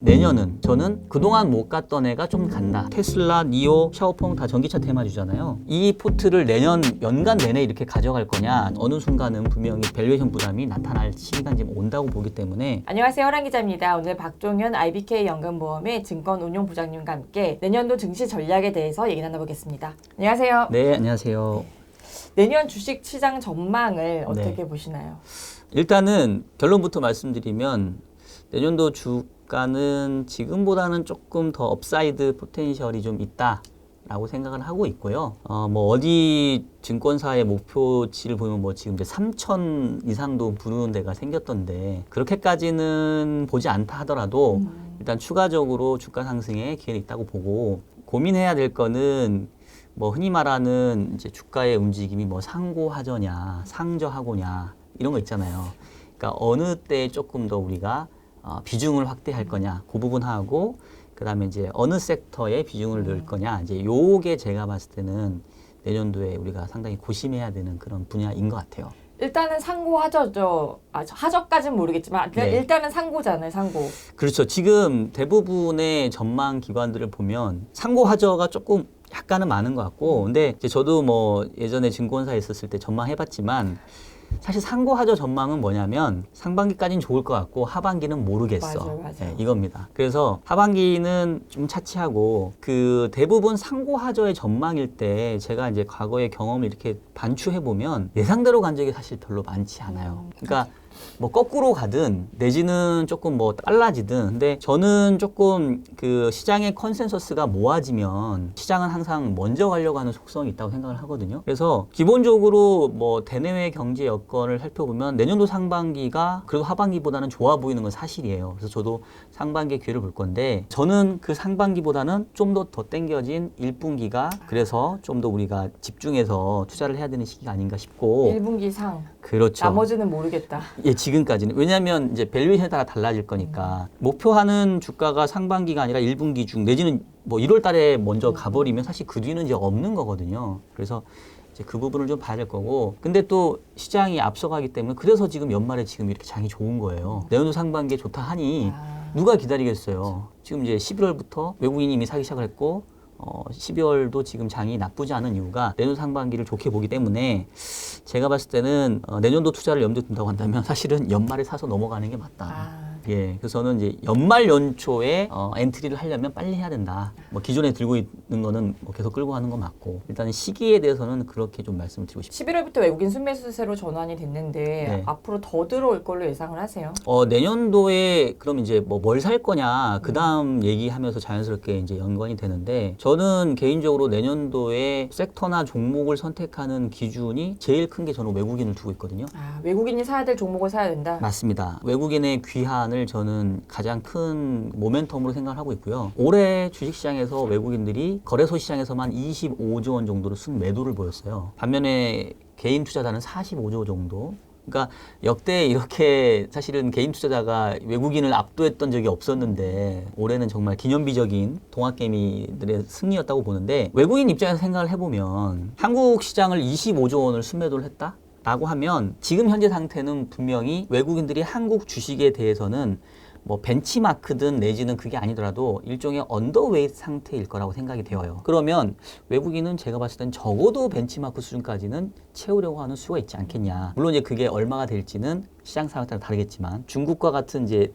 내년은 저는 그동안 못 갔던 애가 좀 간다. 테슬라, 니오, 샤오펑 다 전기차 테마주잖아요. 이 포트를 내년 연간 내내 이렇게 가져갈 거냐, 어느 순간은 분명히 밸류에이션 부담이 나타날 시기가 지금 온다고 보기 때문에. 안녕하세요, 허란 기자입니다. 오늘 박종현 IBK 연금보험의 증권운용부장님과 함께 내년도 증시 전략에 대해서 얘기 나눠보겠습니다. 안녕하세요. 네, 안녕하세요. 내년 주식 시장 전망을 어떻게 보시나요? 일단은 결론부터 말씀드리면 내년도 주가는 지금보다는 조금 더 업사이드 포텐셜이 좀 있다라고 생각을 하고 있고요. 어디 증권사의 목표치를 보면 지금 이제 3천 이상도 부르는 데가 생겼던데 그렇게까지는 보지 않다 하더라도 일단 추가적으로 주가 상승에 기회는 있다고 보고, 고민해야 될 거는 흔히 말하는 이제 주가의 움직임이 상고하저냐, 상저하고냐 이런 거 있잖아요. 그러니까 어느 때에 조금 더 우리가 비중을 확대할 거냐, 그 부분하고 그다음에 이제 어느 섹터에 비중을 넣을 거냐, 이제 요게 제가 봤을 때는 내년도에 우리가 상당히 고심해야 되는 그런 분야인 것 같아요. 일단은 상고하저죠. 하저까지는 모르겠지만 일단은 상고잖아요, 상고. 그렇죠. 지금 대부분의 전망 기관들을 보면 상고하저가 조금 약간은 많은 것 같고, 근데 이제 저도 예전에 증권사에 있었을 때 전망해봤지만 사실 상고하저 전망은 뭐냐면 상반기까지는 좋을 것 같고 하반기는 모르겠어. 맞아요. 네, 이겁니다. 그래서 하반기는 좀 차치하고, 그 대부분 상고하저의 전망일 때 제가 이제 과거의 경험을 이렇게 반추해 보면 예상대로 간 적이 사실 별로 많지 않아요. 그러니까 거꾸로 가든 내지는 조금 빨라지든, 근데 저는 조금 그 시장의 컨센서스가 모아지면 시장은 항상 먼저 가려고 하는 속성이 있다고 생각을 하거든요. 그래서 기본적으로 대내외 경제 여건을 살펴보면 내년도 상반기가 그래도 하반기보다는 좋아 보이는 건 사실이에요. 그래서 저도 상반기에 기회를 볼 건데, 저는 그 상반기보다는 좀 더 땡겨진 1분기가 그래서 좀 더 우리가 집중해서 투자를 해야 되는 시기가 아닌가 싶고. 1분기 상. 그렇죠. 나머지는 모르겠다. 예, 지금까지는. 왜냐하면 이제 밸류에이션에 따라 달라질 거니까. 목표하는 주가가 상반기가 아니라 1분기 중 내지는 1월 달에 먼저 가버리면 사실 그 뒤는 이제 없는 거거든요. 그래서 이제 그 부분을 좀 봐야 될 거고. 근데 또 시장이 앞서가기 때문에 그래서 지금 연말에 지금 이렇게 장이 좋은 거예요. 내년도 상반기에 좋다 하니 누가 기다리겠어요. 지금 이제 11월부터 외국인이 이미 사기 시작을 했고, 12월도 지금 장이 나쁘지 않은 이유가 내년 상반기를 좋게 보기 때문에, 제가 봤을 때는 내년도 투자를 염두에 둔다고 한다면 사실은 연말에 사서 넘어가는 게 맞다. 예, 그래서 저는 이제 연말 연초에 엔트리를 하려면 빨리 해야 된다. 기존에 들고 있는 거는 계속 끌고 가는 거 맞고, 일단 시기에 대해서는 그렇게 좀 말씀을 드리고 싶습니다. 11월부터 외국인 순매수세로 전환이 됐는데 네. 앞으로 더 들어올 걸로 예상을 하세요? 내년도에 그럼 이제 뭘 살 거냐, 그 다음 얘기하면서 자연스럽게 이제 연관이 되는데, 저는 개인적으로 내년도에 섹터나 종목을 선택하는 기준이 제일 큰 게 저는 외국인을 두고 있거든요. 외국인이 사야 될 종목을 사야 된다? 맞습니다. 외국인의 귀환을 저는 가장 큰 모멘텀으로 생각을 하고 있고요. 올해 주식시장에서 외국인들이 거래소 시장에서만 25조 원 정도로 순매도를 보였어요. 반면에 개인 투자자는 45조 정도. 그러니까 역대 이렇게 사실은 개인 투자자가 외국인을 압도했던 적이 없었는데 올해는 정말 기념비적인 동학개미들의 승리였다고 보는데, 외국인 입장에서 생각을 해보면 한국 시장을 25조 원을 순매도를 했다? 라고 하면 지금 현재 상태는 분명히 외국인들이 한국 주식에 대해서는 벤치마크든 내지는 그게 아니더라도 일종의 언더웨이트 상태일 거라고 생각이 되어요. 그러면 외국인은 제가 봤을 땐 적어도 벤치마크 수준까지는 채우려고 하는 수가 있지 않겠냐. 물론 이제 그게 얼마가 될지는 시장 상황에 따라 다르겠지만, 중국과 같은 이제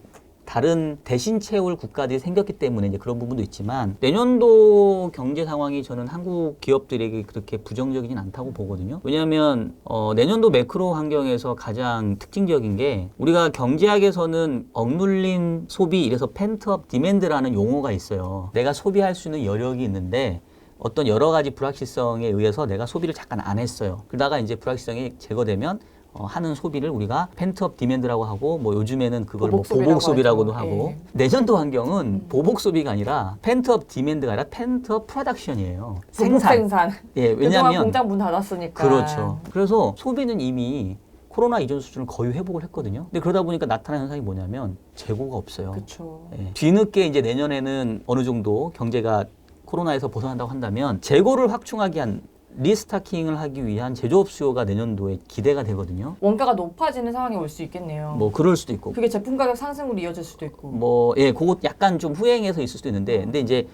다른 대신 채울 국가들이 생겼기 때문에 이제 그런 부분도 있지만, 내년도 경제 상황이 저는 한국 기업들에게 그렇게 부정적이진 않다고 보거든요. 왜냐하면 내년도 매크로 환경에서 가장 특징적인 게, 우리가 경제학에서는 억눌린 소비, 이래서 펜트업 디맨드라는 용어가 있어요. 내가 소비할 수 있는 여력이 있는데 어떤 여러 가지 불확실성에 의해서 내가 소비를 잠깐 안 했어요. 그러다가 이제 불확실성이 제거되면 하는 소비를 우리가 펜트업 디맨드라고 하고, 요즘에는 그걸 보복 소비라고도 하고. 예. 내년도 환경은 보복 소비가 아니라 펜트업 디맨드가 아니라 펜트업 프로덕션이에요. 생산. 예, 왜냐하면 공장 문 닫았으니까. 그렇죠. 그래서 소비는 이미 코로나 이전 수준을 거의 회복을 했거든요. 근데 그러다 보니까 나타나는 현상이 뭐냐면 재고가 없어요. 그렇죠. 예. 뒤늦게 이제 내년에는 어느 정도 경제가 코로나에서 벗어난다고 한다면 재고를 확충하기 위한 리스타킹을 하기 위한 제조업 수요가 내년도에 기대가 되거든요. 원가가 높아지는 상황이 올 수 있겠네요. 뭐 그럴 수도 있고, 그게 제품 가격 상승으로 이어질 수도 있고. 뭐 예, 그것 약간 좀 후행해서 있을 수도 있는데, 근데 이제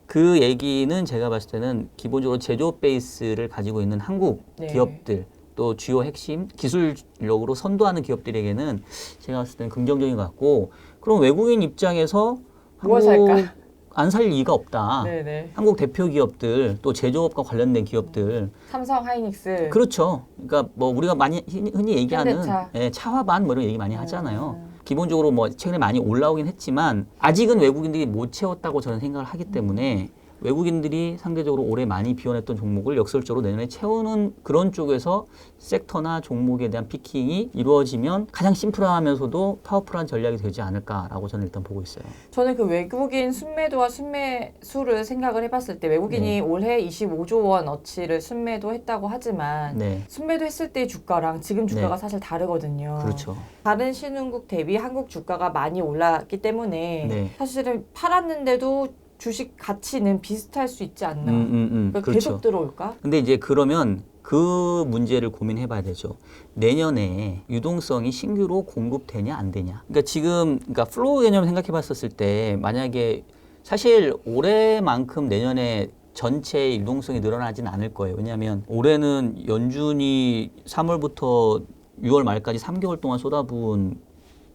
그 얘기는 제가 봤을 때는 기본적으로 제조업 베이스를 가지고 있는 한국 네. 기업들, 또 주요 핵심 기술력으로 선도하는 기업들에게는 제가 봤을 때는 긍정적인 것 같고, 그럼 외국인 입장에서 뭐 살까? 안 살 이유가 없다. 네네. 한국 대표 기업들, 또 제조업과 관련된 기업들, 삼성, 하이닉스. 그렇죠. 그러니까 뭐 우리가 많이 흔히 얘기하는 현대차. 예, 차화반 뭐 이런 얘기 많이 하잖아요. 기본적으로 뭐 최근에 많이 올라오긴 했지만 아직은 외국인들이 못 채웠다고 저는 생각을 하기 때문에 외국인들이 상대적으로 올해 많이 비워냈던 종목을 역설적으로 내년에 채우는 그런 쪽에서 섹터나 종목에 대한 피킹이 이루어지면 가장 심플하면서도 파워풀한 전략이 되지 않을까라고 저는 일단 보고 있어요. 저는 그 외국인 순매도와 순매수를 생각을 해봤을 때 외국인이 네. 올해 25조 원 어치를 순매도했다고 하지만 네, 순매도했을 때의 주가랑 지금 주가가 네. 사실 다르거든요. 그렇죠. 다른 신흥국 대비 한국 주가가 많이 올랐기 때문에 네. 사실은 팔았는데도 주식 가치는 비슷할 수 있지 않나. 그러니까 그렇죠. 계속 들어올까? 근데 이제 그러면 그 문제를 고민해 봐야 되죠. 내년에 유동성이 신규로 공급되냐 안 되냐. 그러니까 지금 그러니까 플로우 개념을 생각해 봤었을 때 만약에 사실 올해만큼 내년에 전체 유동성이 늘어나진 않을 거예요. 왜냐하면 올해는 연준이 3월부터 6월 말까지 3개월 동안 쏟아부은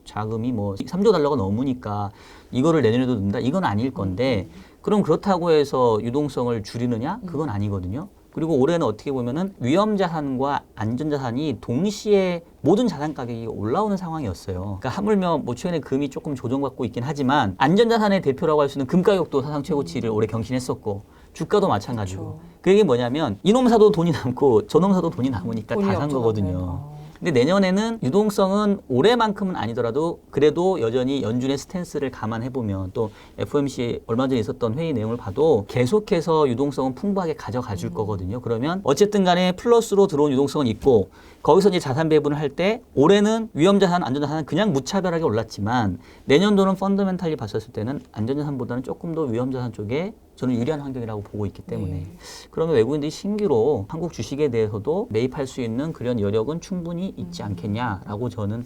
자금이 뭐 3조 달러가 넘으니까 이거를 내년에도 넣는다? 이건 아닐 건데 그럼 그렇다고 해서 유동성을 줄이느냐? 그건 아니거든요. 그리고 올해는 어떻게 보면은 위험자산과 안전자산이 동시에 모든 자산 가격이 올라오는 상황이었어요. 그러니까 하물며 뭐 최근에 금이 조금 조정받고 있긴 하지만 안전자산의 대표라고 할 수 있는 금 가격도 사상 최고치를 올해 경신했었고 주가도 마찬가지고. 그렇죠. 그 얘기 뭐냐면 이놈 사도 돈이 남고 저놈 사도 돈이 남으니까 돈이 다 산 없죠, 거거든요. 아무래도. 근데 내년에는 유동성은 올해만큼은 아니더라도 그래도 여전히 연준의 스탠스를 감안해보면 또 FOMC 얼마 전에 있었던 회의 내용을 봐도 계속해서 유동성은 풍부하게 가져가 줄 거거든요. 그러면 어쨌든 간에 플러스로 들어온 유동성은 있고 거기서 이제 자산 배분을 할 때 올해는 위험자산, 안전자산은 그냥 무차별하게 올랐지만 내년도는 펀더멘탈리 봤었을 때는 안전자산보다는 조금 더 위험자산 쪽에 저는 유리한 환경이라고 보고 있기 때문에 네. 그러면 외국인들이 신규로 한국 주식에 대해서도 매입할 수 있는 그런 여력은 충분히 있지 않겠냐라고 저는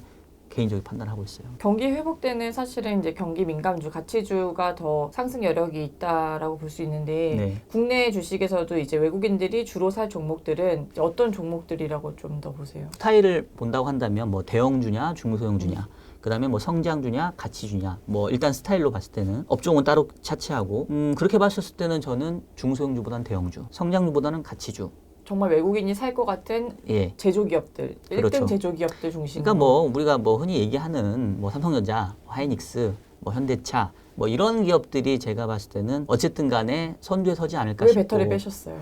개인적인 판단을 하고 있어요. 경기 회복 때는 사실은 이제 경기 민감주, 가치주가 더 상승 여력이 있다라고 볼 수 있는데 네. 국내 주식에서도 이제 외국인들이 주로 살 종목들은 이제 어떤 종목들이라고 좀 더 보세요? 스타일을 본다고 한다면 뭐 대형주냐 중소형주냐 그다음에 뭐 성장주냐 가치주냐 뭐 일단 스타일로 봤을 때는 업종은 따로 차치하고 그렇게 봤었을 때는 저는 중소형주보다는 대형주 성장주보다는 가치주 정말 외국인이 살 것 같은 예. 제조기업들, 그렇죠. 1등 제조기업들 중심으로. 그러니까 뭐 우리가 뭐 흔히 얘기하는 뭐 삼성전자, 하이닉스, 뭐 현대차 뭐 이런 기업들이 제가 봤을 때는 어쨌든 간에 선두에 서지 않을까 왜 싶고 배터리 빼셨어요?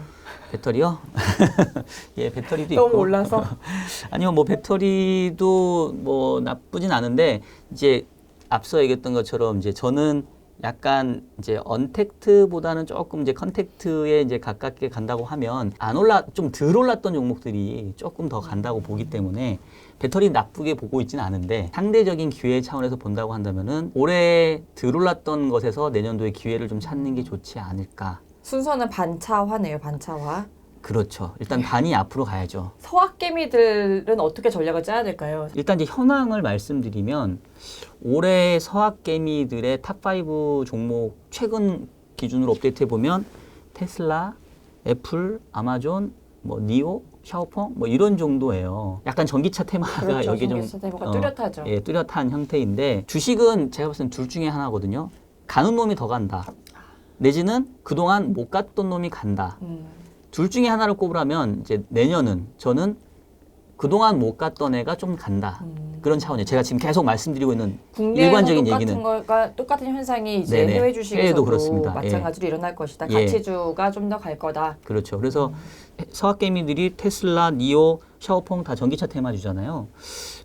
배터리요? 예, 배터리도 너무 있고 올라서? 아니요, 뭐 배터리도 뭐 나쁘진 않은데 이제 앞서 얘기했던 것처럼 이제 저는 약간 이제 언택트보다는 조금 이제 컨택트에 이제 가깝게 간다고 하면 좀 덜 올랐던 종목들이 조금 더 간다고 보기 때문에 배터리 나쁘게 보고 있지는 않은데 상대적인 기회 차원에서 본다고 한다면은 올해 덜 올랐던 것에서 내년도에 기회를 좀 찾는 게 좋지 않을까. 순서는 반차화네요, 반차화. 그렇죠. 일단 반이 앞으로 가야죠. 서학개미들은 어떻게 전략을 짜야 될까요? 일단 이제 현황을 말씀드리면 올해 서학개미들의 탑5 종목 최근 기준으로 업데이트해 보면 테슬라, 애플, 아마존, 뭐 니오, 샤오펑 뭐 이런 정도예요. 약간 전기차 테마가 그렇죠. 여기 좀 전기차 테마가 뚜렷하죠. 예, 뚜렷한 형태인데 주식은 제가 봤을 땐 둘 중에 하나거든요. 가는 놈이 더 간다. 내지는 그동안 못 갔던 놈이 간다. 둘 중에 하나를 꼽으라면 이제 내년은 저는 그동안 못 갔던 애가 좀 간다. 그런 차원이에요. 제가 지금 계속 말씀드리고 있는 국내에서 일반적인 똑같은 얘기는 거가 똑같은 현상이 이제 네네. 해외 해외도 주식에서도 그렇습니다. 마찬가지로 일어날 것이다. 예. 가치주가 좀 더 갈 거다. 그렇죠. 그래서 서학개미들이 테슬라, 니오, 샤오펑 다 전기차 테마주잖아요.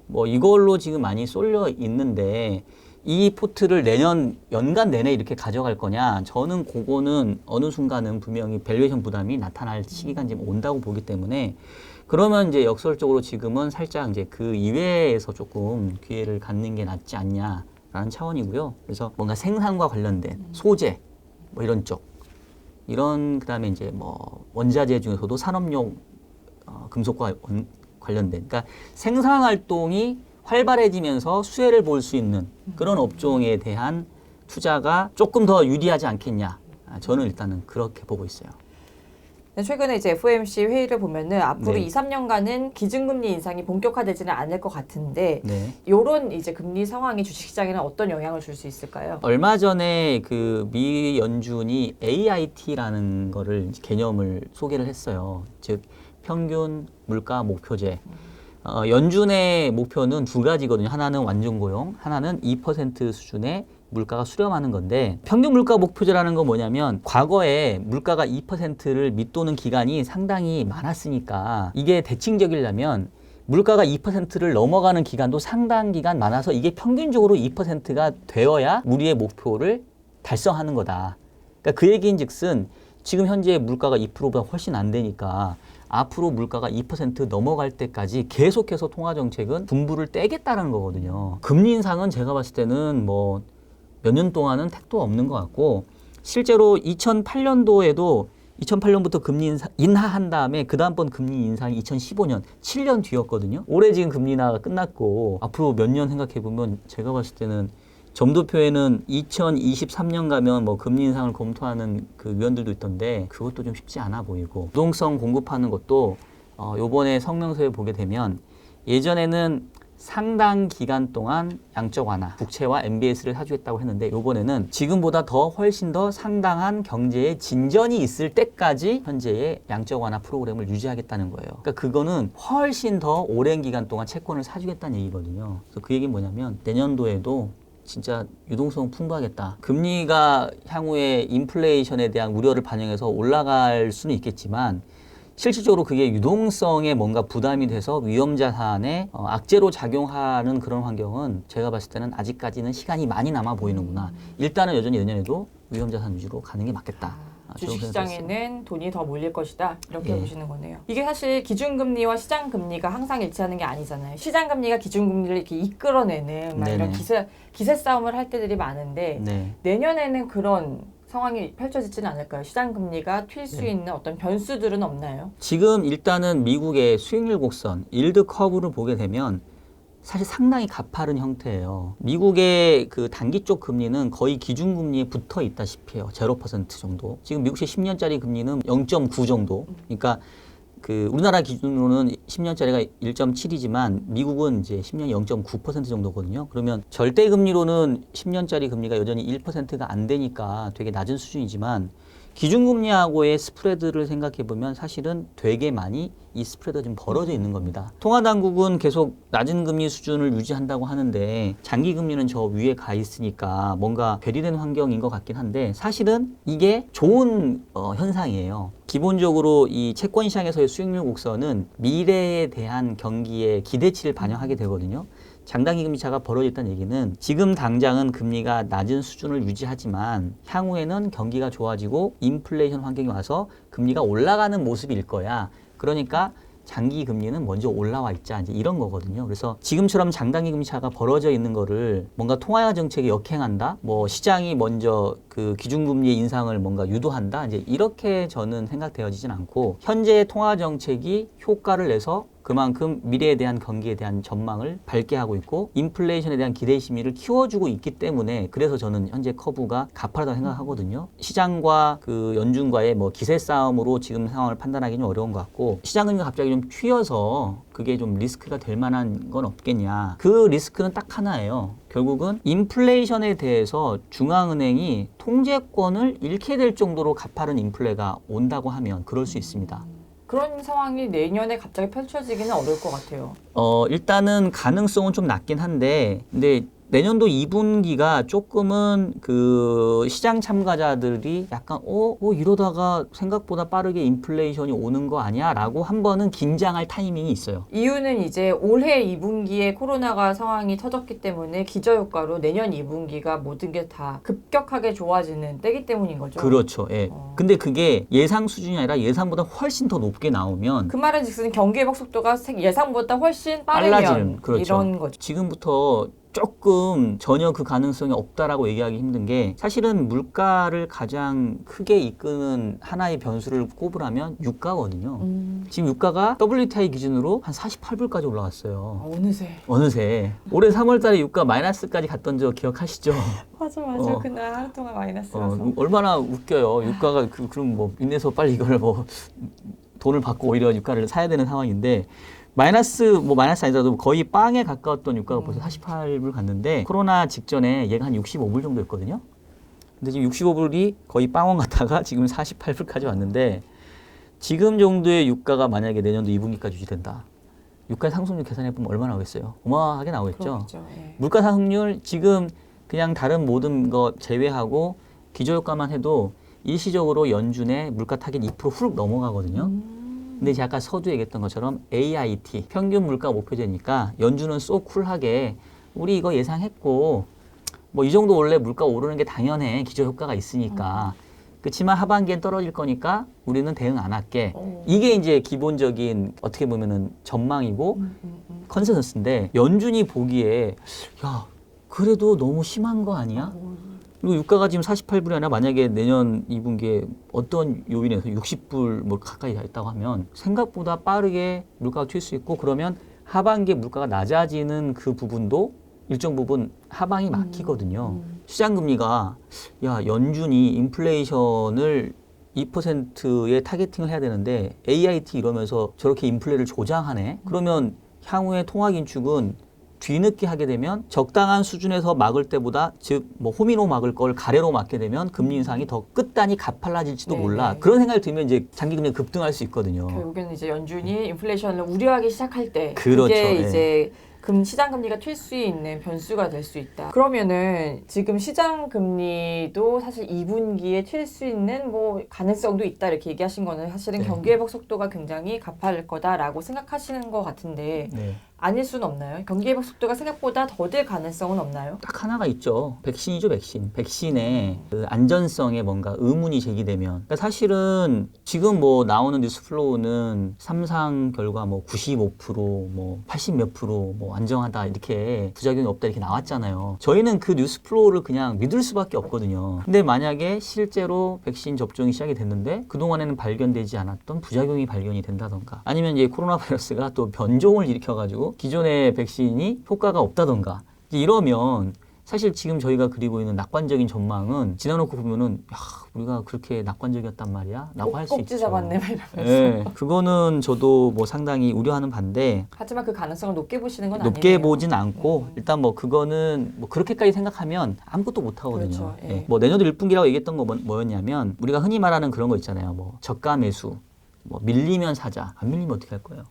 뭐 이걸로 지금 많이 쏠려 있는데 이 포트를 내년 연간 내내 이렇게 가져갈 거냐? 저는 그거는 어느 순간은 분명히 밸류에이션 부담이 나타날 시기가 이제 온다고 보기 때문에 그러면 이제 역설적으로 지금은 살짝 이제 그 이외에서 조금 기회를 갖는 게 낫지 않냐라는 차원이고요. 그래서 뭔가 생산과 관련된 소재 뭐 이런 쪽 이런 그다음에 이제 뭐 원자재 중에서도 산업용 금속과 관련된 그러니까 생산 활동이 활발해지면서 수혜를 볼 수 있는 그런 업종에 대한 투자가 조금 더 유리하지 않겠냐. 저는 일단은 그렇게 보고 있어요. 최근에 이제 FOMC 회의를 보면은 앞으로 네. 2, 3년간은 기준금리 인상이 본격화되지는 않을 것 같은데 네. 이런 이제 금리 상황이 주식시장에는 어떤 영향을 줄 수 있을까요? 얼마 전에 그 미 연준이 AIT라는 거를 개념을 소개를 했어요. 즉 평균 물가 목표제. 연준의 목표는 두 가지거든요. 하나는 완전 고용, 하나는 2% 수준의 물가가 수렴하는 건데 평균 물가 목표제라는 건 뭐냐면 과거에 물가가 2%를 밑도는 기간이 상당히 많았으니까 이게 대칭적이려면 물가가 2%를 넘어가는 기간도 상당 기간 많아서 이게 평균적으로 2%가 되어야 우리의 목표를 달성하는 거다. 그러니까 그 얘기인즉슨 지금 현재 물가가 2%보다 훨씬 안 되니까 앞으로 물가가 2% 넘어갈 때까지 계속해서 통화정책은 분부를 떼겠다는 거거든요. 금리 인상은 제가 봤을 때는 뭐 몇 년 동안은 택도 없는 것 같고 실제로 2008년도에도 2008년부터 금리 인하한 다음에 그 다음번 금리 인상이 2015년 7년 뒤였거든요. 올해 지금 금리 인하가 끝났고 앞으로 몇 년 생각해 보면 제가 봤을 때는 점도표에는 2023년 가면 뭐 금리 인상을 검토하는 그 위원들도 있던데 그것도 좀 쉽지 않아 보이고 유동성 공급하는 것도 요번에 성명서에 보게 되면 예전에는 상당 기간 동안 양적 완화, 국채와 MBS를 사주겠다고 했는데 요번에는 지금보다 더 훨씬 더 상당한 경제의 진전이 있을 때까지 현재의 양적 완화 프로그램을 유지하겠다는 거예요. 그러니까 그거는 훨씬 더 오랜 기간 동안 채권을 사주겠다는 얘기거든요. 그래서 그 얘기는 뭐냐면 내년도에도 진짜 유동성 풍부하겠다. 금리가 향후에 인플레이션에 대한 우려를 반영해서 올라갈 수는 있겠지만 실질적으로 그게 유동성에 뭔가 부담이 돼서 위험자산에 악재로 작용하는 그런 환경은 제가 봤을 때는 아직까지는 시간이 많이 남아 보이는구나. 일단은 여전히 내년에도 위험자산 위주로 가는 게 맞겠다. 주식시장에는 돈이 더 몰릴 것이다. 이렇게 예. 보시는 거네요. 이게 사실 기준금리와 시장금리가 항상 일치하는 게 아니잖아요. 시장금리가 기준금리를 이렇게 이끌어내는 막 이런 기세 싸움을 할 때들이 많은데 네. 내년에는 그런 상황이 펼쳐지지는 않을까요? 시장금리가 튈 수 있는 어떤 변수들은 없나요? 지금 일단은 미국의 수익률 곡선, 일드 커브를 보게 되면 사실 상당히 가파른 형태예요. 미국의 그 단기 쪽 금리는 거의 기준금리에 붙어 있다시피 해요. 0% 정도. 지금 미국의 10년짜리 금리는 0.9 정도. 그러니까 그 우리나라 기준으로는 10년짜리가 1.7이지만 미국은 이제 10년 0.9% 정도거든요. 그러면 절대 금리로는 10년짜리 금리가 여전히 1%가 안 되니까 되게 낮은 수준이지만 기준금리하고의 스프레드를 생각해 보면 사실은 되게 많이 이 스프레드가 좀 벌어져 있는 겁니다. 통화당국은 계속 낮은 금리 수준을 유지한다고 하는데 장기 금리는 저 위에 가 있으니까 뭔가 괴리된 환경인 것 같긴 한데 사실은 이게 좋은 현상이에요. 기본적으로 이 채권 시장에서의 수익률 곡선은 미래에 대한 경기의 기대치를 반영하게 되거든요. 장단기 금리 차가 벌어졌다는 얘기는 지금 당장은 금리가 낮은 수준을 유지하지만 향후에는 경기가 좋아지고 인플레이션 환경이 와서 금리가 올라가는 모습일 거야. 그러니까 장기 금리는 먼저 올라와 있자 이제 이런 거거든요. 그래서 지금처럼 장단기 금리 차가 벌어져 있는 거를 뭔가 통화 정책이 역행한다. 뭐 시장이 먼저 그 기준금리의 인상을 뭔가 유도한다. 이제 이렇게 저는 생각되어지진 않고 현재의 통화 정책이 효과를 내서 그만큼 미래에 대한 경기에 대한 전망을 밝게 하고 있고 인플레이션에 대한 기대 심리를 키워주고 있기 때문에 그래서 저는 현재 커브가 가파르다고 생각하거든요. 시장과 그 연준과의 뭐 기세 싸움으로 지금 상황을 판단하기는 좀 어려운 것 같고 시장금리가 갑자기 좀 튀어서 그게 좀 리스크가 될 만한 건 없겠냐. 그 리스크는 딱 하나예요. 결국은 인플레이션에 대해서 중앙은행이 통제권을 잃게 될 정도로 가파른 인플레가 온다고 하면 그럴 수 있습니다. 그런 상황이 내년에 갑자기 펼쳐지기는 어려울 것 같아요. 일단은 가능성은 좀 낮긴 한데, 근데 내년도 2분기가 조금은 그 시장 참가자들이 약간 이러다가 생각보다 빠르게 인플레이션이 오는 거 아니야? 라고 한 번은 긴장할 타이밍이 있어요. 이유는 이제 올해 2분기에 코로나가 상황이 터졌기 때문에 기저효과로 내년 2분기가 모든 게 다 급격하게 좋아지는 때기 때문인 거죠. 그렇죠. 예. 근데 그게 예상 수준이 아니라 예상보다 훨씬 더 높게 나오면 그 말은 즉슨 경기 회복 속도가 예상보다 훨씬 빨라지는, 빠르면 그렇죠. 이런 거죠. 지금부터 조금 전혀 그 가능성이 없다라고 얘기하기 힘든 게 사실은 물가를 가장 크게 이끄는 하나의 변수를 꼽으라면 유가거든요. 지금 유가가 WTI 기준으로 한 48불까지 올라갔어요. 어느새. 올해 3월달에 유가 마이너스까지 갔던 저 기억하시죠? 맞아. 그날 하루 동안 마이너스라서. 얼마나 웃겨요. 유가가 그럼 뭐 인내서 빨리 이걸 뭐 돈을 받고 오히려 유가를 사야 되는 상황인데 마이너스 아니더라도 거의 빵에 가까웠던 유가가 벌써 48불 갔는데 코로나 직전에 얘가 한 65불 정도였거든요. 근데 지금 65불이 거의 빵원 갔다가 지금 48불까지 왔는데 지금 정도의 유가가 만약에 내년도 2분기까지 유지된다. 유가 상승률 계산해보면 얼마나 나오겠어요? 어마어마하게 나오겠죠. 예. 물가 상승률 지금 그냥 다른 모든 거 제외하고 기저효과만 해도 일시적으로 연준에 물가 타겟 2% 훅 넘어가거든요. 근데 제가 아까 서두 얘기했던 것처럼 AIT, 평균 물가 목표제니까 연준은 쏙 쿨하게 우리 이거 예상했고 뭐 이 정도 원래 물가 오르는 게 당연해. 기저효과가 있으니까. 그렇지만 하반기엔 떨어질 거니까 우리는 대응 안 할게. 이게 이제 기본적인 어떻게 보면은 전망이고 컨센서스인데 연준이 보기에 야 그래도 너무 심한 거 아니야? 그리고 유가가 지금 48불이 아니라 만약에 내년 2분기에 어떤 요인에서 60불 뭐 가까이 있다고 하면 생각보다 빠르게 물가가 튈 수 있고 그러면 하반기에 물가가 낮아지는 그 부분도 일정 부분 하방이 막히거든요. 시장 금리가 야 연준이 인플레이션을 2%의 타겟팅을 해야 되는데 AIT 이러면서 저렇게 인플레를 조장하네. 그러면 향후에 통화 긴축은 뒤늦게 하게 되면 적당한 수준에서 막을 때보다 즉 뭐 호미로 막을 걸 가래로 막게 되면 금리 인상이 더 끝단이 가팔라질지도 몰라. 그런 생각이 들면 이제 장기 금리가 급등할 수 있거든요. 결국에는 이제 연준이 인플레이션을 우려하기 시작할 때 그렇죠. 그게 이제 시장 금리가 튈 수 있는 변수가 될 수 있다. 그러면은 지금 시장 금리도 사실 2분기에 튈 수 있는 뭐 가능성도 있다 이렇게 얘기하신 거는 사실은 경기 회복 속도가 굉장히 가파를 거다라고 생각하시는 것 같은데 아닐 수는 없나요? 경기 회복 속도가 생각보다 더딜 가능성은 없나요? 딱 하나가 있죠. 백신이죠, 백신. 백신의 그 안전성에 뭔가 의문이 제기되면. 그러니까 사실은 지금 뭐 나오는 뉴스 플로우는 3상 결과 뭐 95%, 뭐 80 몇 프로 뭐 안정하다 이렇게 부작용이 없다 이렇게 나왔잖아요. 저희는 그 뉴스 플로우를 그냥 믿을 수밖에 없거든요. 근데 만약에 실제로 백신 접종이 시작이 됐는데 그동안에는 발견되지 않았던 부작용이 발견이 된다던가 아니면 이제 코로나 바이러스가 또 변종을 일으켜가지고 기존의 백신이 효과가 없다던가 이러면 사실 지금 저희가 그리고 있는 낙관적인 전망은 지나놓고 보면은 야, 우리가 그렇게 낙관적이었단 말이야? 라고 할 수 있죠. 꼭지 잡았네 막 이러면서. 네, 그거는 저도 뭐 상당히 우려하는 반대. 하지만 그 가능성을 높게 보시는 건 높게 아니네요. 보진 않고 일단 뭐 그거는 뭐 그렇게까지 생각하면 아무것도 못 하거든요. 그렇죠, 예. 네, 뭐 내년도 1분기라고 얘기했던 거 뭐였냐면 우리가 흔히 말하는 그런 거 있잖아요. 뭐 저가 매수, 뭐 밀리면 사자. 안 밀리면 어떻게 할 거예요?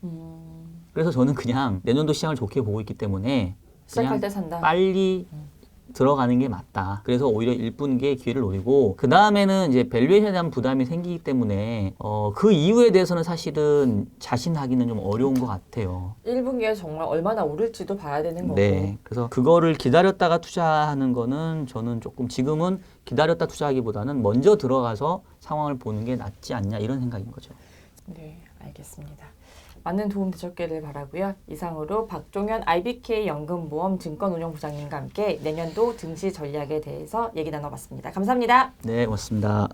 그래서 저는 그냥 내년도 시장을 좋게 보고 있기 때문에 시작할 그냥 때 산다. 빨리 들어가는 게 맞다. 그래서 오히려 1분기에 기회를 노리고 그 다음에는 이제 밸류에이션에 대한 부담이 생기기 때문에 그 이후에 대해서는 사실은 자신하기는 좀 어려운 것 같아요. 1분기에 정말 얼마나 오를지도 봐야 되는 거고. 네. 그래서 그거를 기다렸다가 투자하는 거는 저는 조금 지금은 기다렸다 투자하기보다는 먼저 들어가서 상황을 보는 게 낫지 않냐 이런 생각인 거죠. 네, 알겠습니다. 많은 도움 되셨기를 바라고요. 이상으로 박종현 IBK 연금보험 증권운용부장님과 함께 내년도 증시 전략에 대해서 얘기 나눠봤습니다. 감사합니다. 네, 고맙습니다.